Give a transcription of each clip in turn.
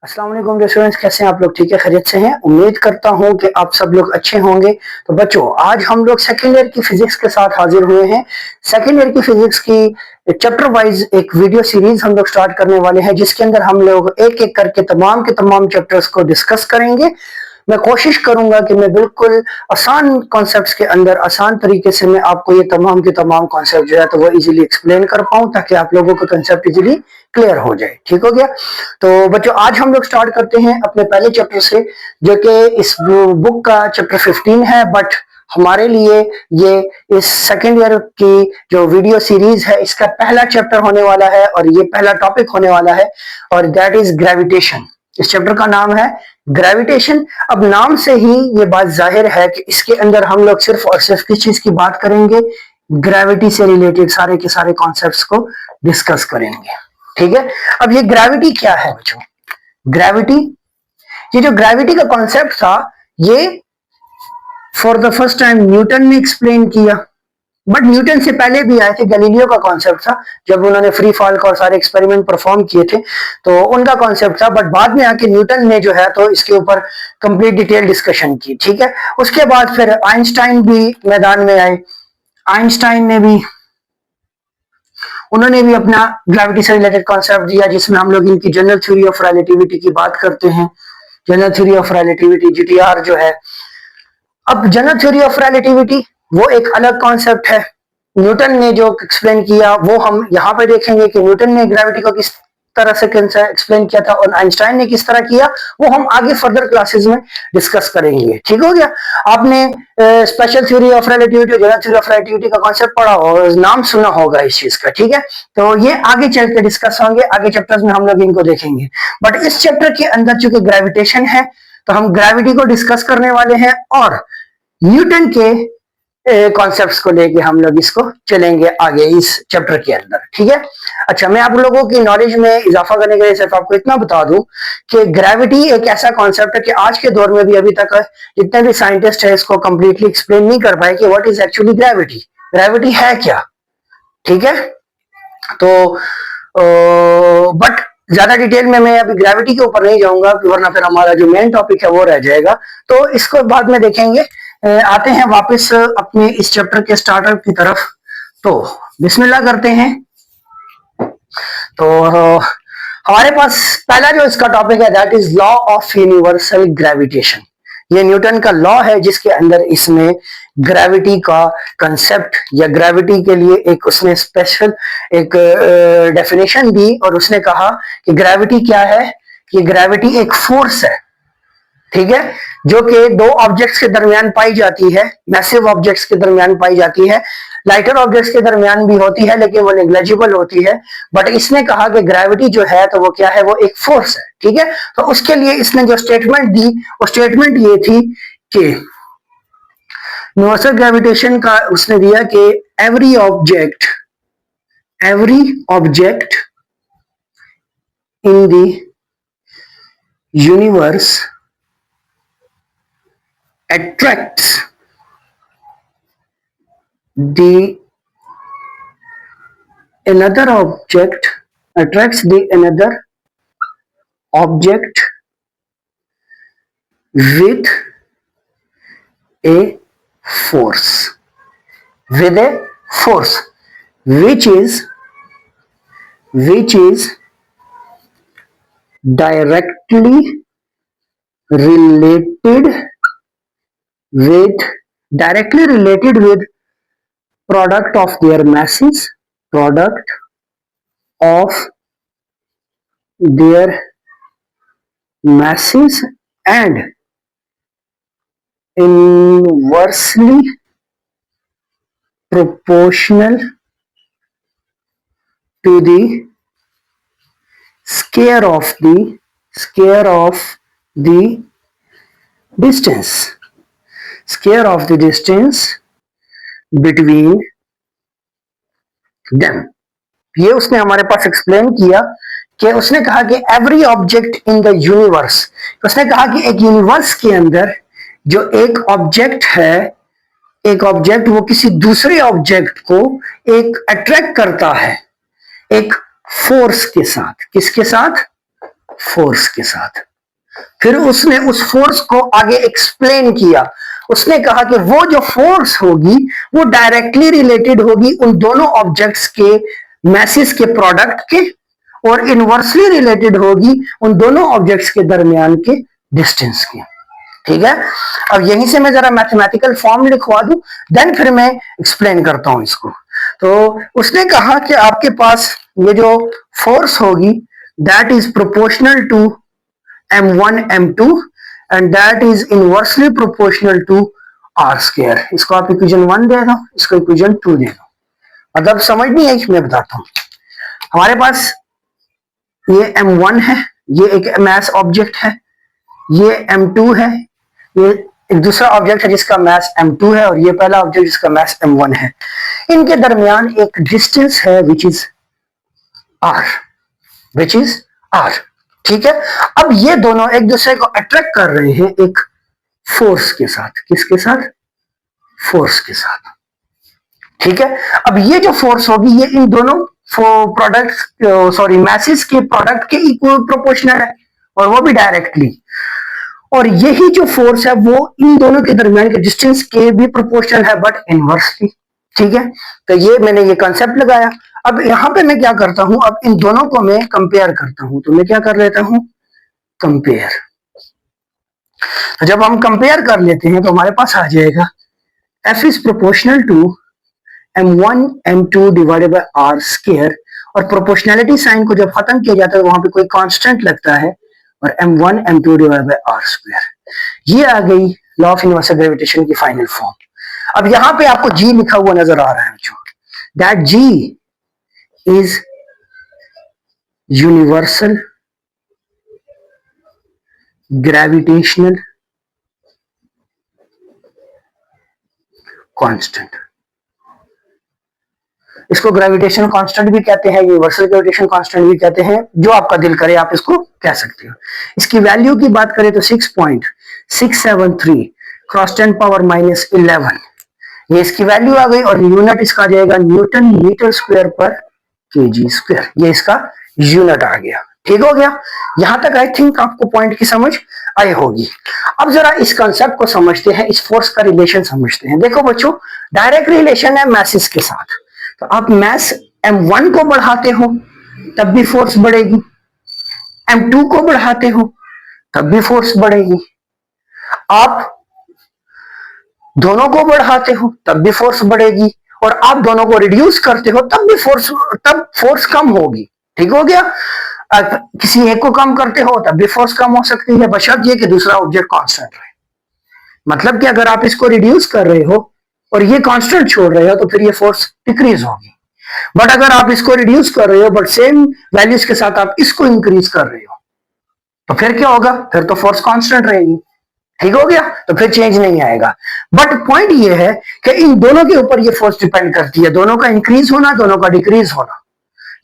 अस्सलाम वालेकुम स्टूडेंट्स, कैसे हैं आप लोग? ठीक है, खैरियत से हैं। उम्मीद करता हूं कि आप सब लोग अच्छे होंगे। तो बच्चों, आज हम लोग सेकेंड ईयर की फिजिक्स के साथ हाजिर हुए हैं। सेकेंड ईयर की फिजिक्स की चैप्टर वाइज एक वीडियो सीरीज हम लोग स्टार्ट करने वाले हैं, जिसके अंदर हम लोग एक एक करके तमाम के तमाम चैप्टर्स को डिस्कस करेंगे। मैं कोशिश करूंगा कि मैं बिल्कुल आसान कॉन्सेप्ट्स के अंदर आसान तरीके से मैं आपको ये तमाम के तमाम कॉन्सेप्ट जो है तो वो इजीली एक्सप्लेन कर पाऊं, ताकि आप लोगों को कॉन्सेप्ट इजीली क्लियर हो जाए। ठीक हो गया? तो बच्चों, आज हम लोग स्टार्ट करते हैं अपने पहले चैप्टर से, जो कि इस बुक का चैप्टर 15 है। बट हमारे लिए ये इस सेकेंड ईयर की जो वीडियो सीरीज है, इसका पहला चैप्टर होने वाला है और ये पहला टॉपिक होने वाला है, और दैट इज ग्रेविटेशन। इस चैप्टर का नाम है ग्रेविटेशन। अब नाम से ही ये बात जाहिर है कि इसके अंदर हम लोग सिर्फ और सिर्फ किस चीज की बात करेंगे? ग्रेविटी से रिलेटेड सारे के सारे कॉन्सेप्ट्स को डिस्कस करेंगे। ठीक है? अब ये ग्रेविटी क्या है बच्चों? ग्रेविटी, ये जो ग्रेविटी का कॉन्सेप्ट था, ये for the first time Newton ने एक्सप्लेन किया। बट न्यूटन से पहले भी आए थे, गैलीलियो का कॉन्सेप्ट था। जब उन्होंने फ्री फॉल का और सारे एक्सपेरिमेंट परफॉर्म किए थे तो उनका कॉन्सेप्ट था। बट बाद में आके न्यूटन ने जो है तो इसके ऊपर कंप्लीट डिटेल डिस्कशन की। ठीक है? उसके बाद फिर आइंस्टाइन भी मैदान में आए। आइंस्टाइन ने भी, उन्होंने भी अपना ग्रेविटी से रिलेटेड कॉन्सेप्ट दिया, जिसमें हम लोग इनकी जनरल थ्योरी ऑफ रिलेटिविटी की बात करते हैं। General theory of relativity, GTR जो है। अब जनरल थ्योरी ऑफ रिलेटिविटी वो एक अलग कॉन्सेप्ट है। न्यूटन ने जो एक्सप्लेन किया वो हम यहाँ पे देखेंगे कि न्यूटन ने ग्रेविटी को किस तरह से एक्सप्लेन किया था और आइंस्टाइन ने किस तरह किया, वो हम आगे फर्दर क्लासेस में डिस्कस करेंगे। ठीक हो गया? आपने special theory of relativity, general theory of relativity का कॉन्सेप्ट पढ़ा होगा, नाम सुना होगा इस चीज का। ठीक है? तो ये आगे चल के डिस्कस होंगे, आगे चैप्टर्स में हम लोग इनको देखेंगे। बट इस चैप्टर के अंदर चूंकि ग्रेविटेशन है, तो हम ग्रेविटी को डिस्कस करने वाले हैं और न्यूटन के कॉन्सेप्ट्स को लेके हम लोग इसको चलेंगे आगे इस चैप्टर के अंदर। ठीक है? अच्छा, मैं आप लोगों की नॉलेज में इजाफा करने के लिए सिर्फ आपको इतना बता दूं कि ग्रेविटी एक ऐसा कॉन्सेप्ट है कि आज के दौर में भी अभी तक जितने भी साइंटिस्ट है इसको कंप्लीटली एक्सप्लेन नहीं कर पाए कि what is actually gravity. Gravity है क्या? ठीक है? तो बट ज्यादा डिटेल में मैं अभी ग्रेविटी के ऊपर नहीं जाऊंगा, वरना फिर हमारा जो मेन टॉपिक है वो रह जाएगा। तो इसको बाद में देखेंगे। आते हैं वापस अपने इस चैप्टर के स्टार्टर की तरफ। तो बिस्मिल्लाह करते हैं। तो हमारे पास पहला जो इसका टॉपिक है that is law of universal gravitation. ये न्यूटन का लॉ है, जिसके अंदर इसने ग्रेविटी का कंसेप्ट या ग्रेविटी के लिए एक उसने स्पेशल एक डेफिनेशन दी, और उसने कहा कि ग्रेविटी क्या है? कि ग्रेविटी एक फोर्स है, ठीक है, जो कि दो ऑब्जेक्ट्स के दरमियान पाई जाती है, मैसिव ऑब्जेक्ट्स के दरमियान पाई जाती है, लाइटर ऑब्जेक्ट्स के दरमियान भी होती है, लेकिन वो नेग्लेजिबल होती है। बट इसने कहा कि ग्रेविटी जो है तो वो क्या है? वो एक फोर्स है। ठीक है? तो उसके लिए इसने जो स्टेटमेंट दी, वो स्टेटमेंट ये थी कि यूनिवर्सल ग्रेविटेशन का उसने दिया कि every object in the universe attracts the another object with a force which is directly related with product of their masses and inversely proportional to the square of the distance between them। ये उसने हमारे पास explain किया कि उसने कहा कि every object in the universe, उसने कहा कि एक यूनिवर्स के अंदर जो एक ऑब्जेक्ट है, एक ऑब्जेक्ट वो किसी दूसरे ऑब्जेक्ट को एक अट्रैक्ट करता है एक फोर्स के साथ। किसके साथ? फोर्स के साथ। फिर उसने उस फोर्स को आगे एक्सप्लेन किया। उसने कहा कि वो जो फोर्स होगी वो डायरेक्टली रिलेटेड होगी उन दोनों ऑब्जेक्ट्स के मैसेज के प्रोडक्ट के, और इनवर्सली रिलेटेड होगी उन दोनों ऑब्जेक्ट्स के दरमियान के डिस्टेंस के। ठीक है, अब यहीं से मैं जरा मैथमेटिकल फॉर्म लिखवा दूं, देन फिर मैं एक्सप्लेन करता हूं इसको। तो उसने कहा कि आपके पास ये जो फोर्स होगी that is proportional to m1 m2 and that is inversely proportional to r square. इसको आप इक्वेशन 1 दे दो, इसको इक्वेशन 2 दे दो। मतलब समझ नहीं आई, मैं बताता हूं। हमारे पास ये m1 है, ये एक मैस ऑब्जेक्ट है, ये m2 है, ये एक दूसरा ऑब्जेक्ट है जिसका मास m2 है, और ये पहला ऑब्जेक्ट जिसका मास m1 है। इनके दरमियान एक डिस्टेंस है विच इज r। ठीक है, अब ये दोनों एक दूसरे को अट्रैक्ट कर रहे हैं एक फोर्स के साथ। किसके साथ? फोर्स के साथ। ठीक है, अब ये जो फोर्स होगी ये इन दोनों मैसेज के प्रोडक्ट के इक्वल प्रोपोर्शनल है, और वो भी डायरेक्टली। और यही जो फोर्स है वो इन दोनों के दरमियान के डिस्टेंस के भी प्रोपोर्शनल है, बट इनवर्सली। ठीक है, तो ये मैंने ये कॉन्सेप्ट लगाया। अब यहां पे मैं क्या करता हूं, अब इन दोनों को मैं कंपेयर करता हूं। तो मैं क्या कर लेता हूं, कंपेयर। तो जब हम कंपेयर कर लेते हैं तो हमारे पास आ जाएगा F is proportional to m1 m2 divided by r square. और प्रोपोर्शनैलिटी साइन को जब खत्म किया जाता है तो वहां पे कोई कांस्टेंट लगता है, और m1 m2 divided by r square. ये आ गई लॉ ऑफ यूनिवर्सल ग्रेविटेशन की फाइनल फॉर्म। अब यहां पे आपको g लिखा हुआ नजर आ रहा है बच्चों, that g is universal gravitational constant. इसको ग्रेविटेशन कांस्टेंट भी कहते हैं, यूनिवर्सल ग्रेविटेशन कांस्टेंट भी कहते हैं, जो आपका दिल करे आप इसको कह सकते हो। इसकी वैल्यू की बात करें तो 6.673 क्रॉस 10 पावर -11, ये इसकी वैल्यू आ गई। और यूनिट इसका जाएगा न्यूटन मीटर स्क्वायर पर केजी स्क्वायर, ये इसका यूनिट आ गया। ठीक हो गया, यहां तक आई थिंक आपको पॉइंट की समझ आई होगी। अब जरा इस कॉन्सेप्ट को समझते हैं, इस फोर्स का रिलेशन समझते हैं। देखो बच्चों, डायरेक्ट रिलेशन है मैसेज के साथ। तो आप मैस m1 को बढ़ाते हो तब भी फोर्स बढ़ेगी, m2 को बढ़ाते हो तब भी फोर्स बढ़ेगी, आप दोनों को बढ़ाते हो तब भी फोर्स बढ़ेगी, और आप दोनों को रिड्यूस करते हो तब भी फोर्स कम होगी। ठीक हो गया, किसी एक को कम करते हो तब भी फोर्स कम हो सकती है, बशर्ते ये कि दूसरा ऑब्जेक्ट कांस्टेंट रहे। मतलब कि अगर आप इसको रिड्यूस कर रहे हो और ये कांस्टेंट छोड़ रहे हो तो फिर ये फोर्स डिक्रीज होगी। बट अगर आप इसको रिड्यूस कर रहे हो बट सेम वैल्यूज के साथ आप इसको इंक्रीज कर रहे हो तो फिर क्या होगा, फिर तो फोर्स कांस्टेंट रहेगी। ठीक हो गया, तो फिर चेंज नहीं आएगा। बट पॉइंट ये है कि इन दोनों के ऊपर ये फोर्स डिपेंड करती है, दोनों का इंक्रीज होना, दोनों का डिक्रीज होना।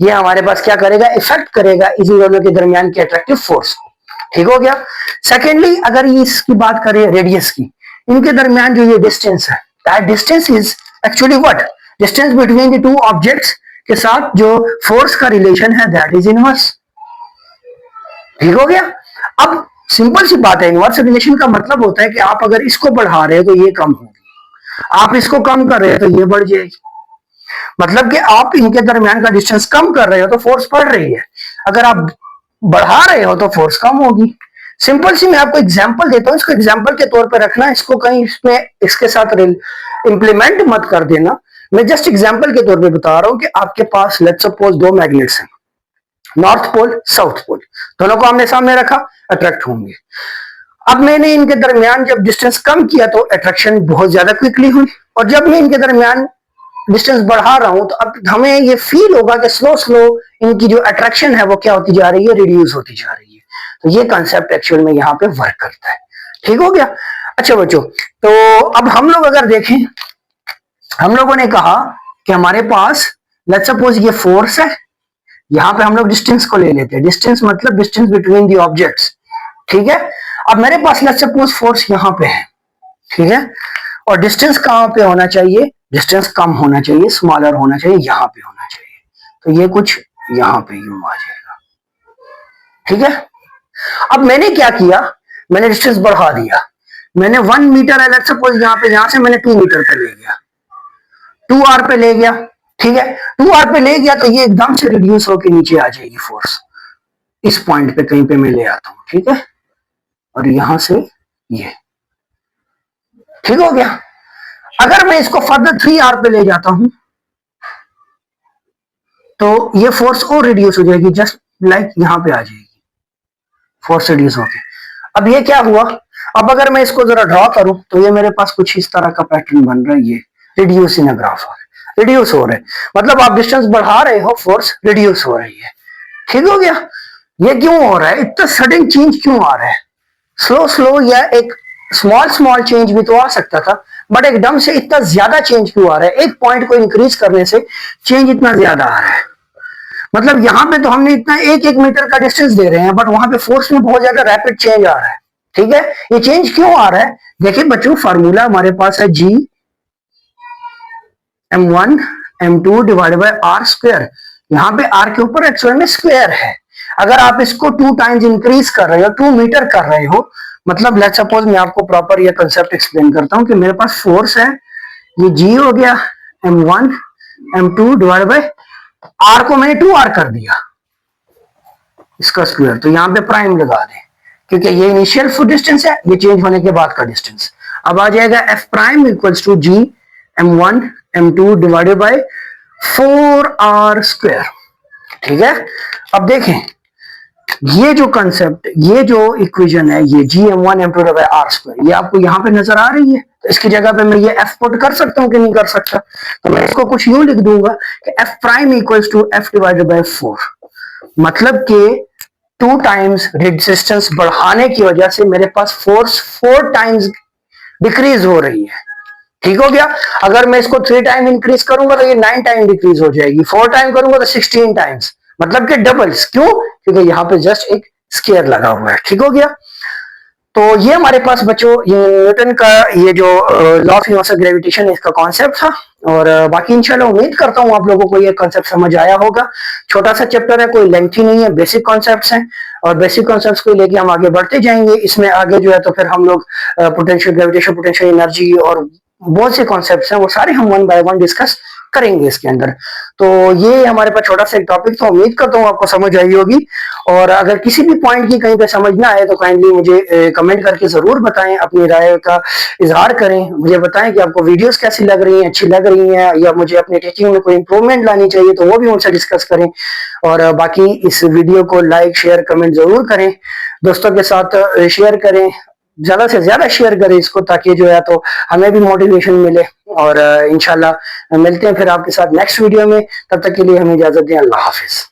ये हमारे पास क्या करेगा, इफेक्ट करेगा इस दोनों के दरमियान के अट्रैक्टिव फोर्स को। ठीक हो गया। सेकेंडली, अगर ये इसकी बात करें रेडियस की, इनके दरमियान जो ये डिस्टेंस है, that distance is actually what, distance between the two objects के साथ जो फोर्स का रिलेशन है दैट इज इनवर्स। ठीक हो गया। अब सिंपल सी बात है, इनवर्स रिलेशन का मतलब होता है कि आप अगर इसको बढ़ा रहे हो तो ये कम होगी, आप इसको कम कर रहे हो तो ये बढ़ जाएगी। मतलब कि आप इनके दरमियान का डिस्टेंस कम कर रहे हो तो फोर्स बढ़ रही है, अगर आप बढ़ा रहे हो तो फोर्स कम होगी। सिंपल सी मैं आपको एग्जांपल देता हूं, इसको एग्जांपल के तौर पे रखना, इसको कहीं इसमें इसके साथ इंप्लीमेंट मत कर देना। मैं जस्ट एग्जांपल के तौर पे बता रहा हूं कि आपके पास लेट्स सपोज दो मैग्नेट्स हैं, नॉर्थ पोल साउथ पोल, दोनों को आमने सामने रखा, अट्रैक्ट होंगे। अब मैंने इनके दरमियान जब डिस्टेंस कम किया तो अट्रैक्शन बहुत ज्यादा क्विकली हुई, और जब मैं इनके दरमियान डिस्टेंस बढ़ा रहा हूं तो अब हमें ये फील होगा कि स्लो स्लो इनकी जो अट्रैक्शन है वो क्या होती जा रही है, रिड्यूस होती जा रही है। तो ये कंसेप्ट एक्चुअल में यहाँ पे वर्क करता है। ठीक हो गया। अच्छा बच्चों, तो अब हम लोग अगर देखें, हम लोगों ने कहा कि हमारे पास लेट्स सपोज ये फोर्स है, यहां पे हम लोग डिस्टेंस को ले लेते हैं, डिस्टेंस मतलब डिस्टेंस बिटवीन दी ऑब्जेक्ट्स। ठीक है, अब मेरे पास लेट्स सपोज फोर्स यहां पे है, ठीक है, और डिस्टेंस कहां पे होना चाहिए, डिस्टेंस कम होना चाहिए, स्मॉलर होना चाहिए, यहां पे होना चाहिए। तो ये कुछ यहां पे यूं आ जाएगा। ठीक है, अब मैंने क्या किया, मैंने डिस्टेंस बढ़ा दिया, मैंने 1 मीटर है, लेट्स सपोज यहाँ पे, यहां से मैंने 2 मीटर पे ले गया, 2r पे ले गया, ठीक है। 2r पे ले गया तो ये एकदम से रिड्यूस होकर नीचे आ जाएगी फोर्स, इस पॉइंट पे कहीं पे मैं ले आता हूं, ठीक है। और यहां से ये ठीक हो गया। अगर मैं इसको फर्दर 3r पे ले जाता हूं तो ये फोर्स और रिड्यूस हो जाएगी, जस्ट लाइक यहां पे आ जाएगी फोर्स रिड्यूस होके। अब ये क्या हुआ, अब अगर मैं इसको जरा ड्रॉ करूं तो ये मेरे पास कुछ इस तरह का पैटर्न बन रहा है, ये reduce in a graph, reduce हो रहा है, मतलब आप डिस्टेंस बढ़ा रहे हो, फोर्स रिड्यूस हो रही है, ठीक हो गया। ये क्यों हो रहा है, इतना सडन चेंज क्यों आ रहा है, स्लो स्लो या एक स्मॉल स्मॉल चेंज भी तो आ सकता था, बट एकदम से इतना ज्यादा चेंज क्यों आ रहा है, एक पॉइंट को इंक्रीज करने से चेंज इतना ज्यादा आ रहा है। मतलब यहां पे तो हमने इतना 1-1 मीटर का डिस्टेंस दे रहे हैं, बट वहां पे फोर्स में बहुत ज्यादा रैपिड चेंज आ रहा है, ठीक है। ये चेंज क्यों आ रहा है, देखिए बच्चों, फार्मूला हमारे पास है G m1 m2 divided by R square, यहाँ पे आर के ऊपर एक्चुअल में स्क्वायर है। अगर आप इसको 2 टाइम्स इंक्रीज कर रहे हो, 2 मीटर कर रहे हो, मतलब लेट्स सपोज मैं आपको प्रॉपर ये कंसेप्ट एक्सप्लेन करता हूं कि मेरे पास फोर्स है, ये जी हो गया m1 m2 divide by are को मैंने 2r कर दिया इसका स्क्वायर, तो यहां पे प्राइम लगा दें क्योंकि ये इनिशियल फुट डिस्टेंस है, ये चेंज होने के बाद का डिस्टेंस। अब आ जाएगा f prime equals to G m1 m2 divided by 4r square, ठीक है। अब देखें ये जो कंसेप्ट, ये जो इक्वेशन है, ये जी m1 m2 divided by r square, ये आपको यहां पे नजर आ रही है, तो इसकी जगह पे मैं ये f पुट कर सकता हूं कि नहीं कर सकता, तो मैं इसको कुछ यूं लिख दूंगा कि f prime equals to f divided by 4, मतलब कि 2 टाइम्स रेजिस्टेंस बढ़ाने की वजह से मेरे पास फोर्स 4 टाइम्स डिक्रीज हो रही है, ठीक हो गया। अगर मैं इसको 3 टाइम इंक्रीज करूंगा तो ये 9 टाइम डिक्रीज हो जाएगी, 4 टाइम करूंगा तो 16 टाइम्स, मतलब कि डबल्स, क्यों, क्योंकि यहाँ पे जस्ट एक स्केयर लगा हुआ है, ठीक हो गया। तो ये हमारे पास बच्चों ये न्यूटन का ये जो लॉ ऑफ यूनिवर्सल ग्रेविटेशन इसका कॉन्सेप्ट था, और बाकी इंशाल्लाह उम्मीद करता हूँ आप लोगों को ये कॉन्सेप्ट समझ आया होगा। छोटा सा चैप्टर है, कोई लेंथी नहीं है, बेसिक कॉन्सेप्ट्स हैं, और बेसिक कॉन्सेप्ट्स को लेके हम आगे बढ़ते जाएंगे। इसमें आगे जो है तो फिर हम लोग पोटेंशियल ग्रेविटेशन, पोटेंशियल एनर्जी और बहुत से कॉन्सेप्ट्स हैं, वो सारे हम 1 बाय 1 डिस्कस करेंगे इसके अंदर। तो ये हमारे पास छोटा सा एक टॉपिक, तो उम्मीद करता हूँ आपको समझ आई होगी। और अगर किसी भी पॉइंट की कहीं पे समझ ना आए तो काइंडली मुझे कमेंट करके जरूर बताएं, अपनी राय का इजहार करें, मुझे बताएं कि आपको वीडियोस कैसी लग रही हैं, अच्छी लग रही हैं, या मुझे अपनी टीचिंग में कोई इंप्रूवमेंट लानी चाहिए तो वो भी मुझसे डिस्कस करें। और बाकी इस वीडियो को लाइक शेयर कमेंट जरूर करें, दोस्तों के साथ शेयर करें, ज्यादा से ज्यादा शेयर करें इसको, ताकि जो है तो हमें भी मोटिवेशन मिले। और इंशाल्लाह मिलते हैं फिर आपके साथ नेक्स्ट वीडियो में, तब तक के लिए हमें इजाजत दें, अल्लाह हाफिज।